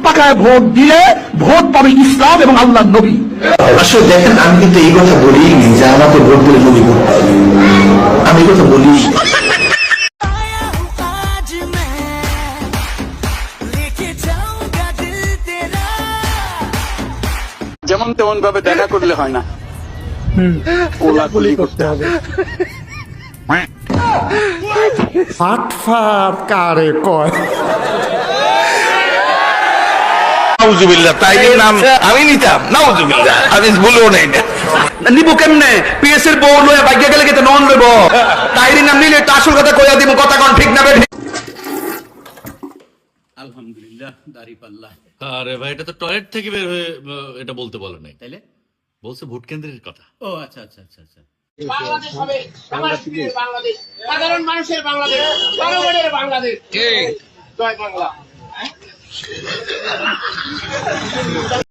পাকায় ভোট দিলে ভোট পাবে ইসলাম এবং আল্লাহর নবী। আসলে দেখেন, আমি কিন্তু এই কথা বলিনি যে আমাকে ভোট দিলে নবী করতে হবে, আমি এই কথা বলি। যেমন তেমন ভাবে দেখা করলে হয় না, কোলাকুলি করতে হবে। ফাটফাট কারে কয়। নাউজুবিল্লাহ, তাইরির নাম আমি নিতাম। নাউজুবিল্লাহ, আমি ভুলও নাই না। নিবো কেমনে? পিএস এর বউ লয়ে বাইকে গেলে কেতে নন লইব। তাইরির নাম নিলে একটা আসল কথা কইয়া দিব, কথা কোন ঠিক না বেঠিক। আলহামদুলিল্লাহ, দাড়িপাল্লা। আরে ভাই, এটা তো টয়লেট থেকে বের হয়ে এটা বলতে বলে নাই, তাইলে বলছে ভোট কেন্দ্রের কথা। ও আচ্ছা আচ্ছা আচ্ছা আচ্ছা। বাংলাদেশ হবে বাংলাদেশের বাংলাদেশ, সাধারণ মানুষের বাংলাদেশ, জনগণের বাংলাদেশ। জয় বাংলা।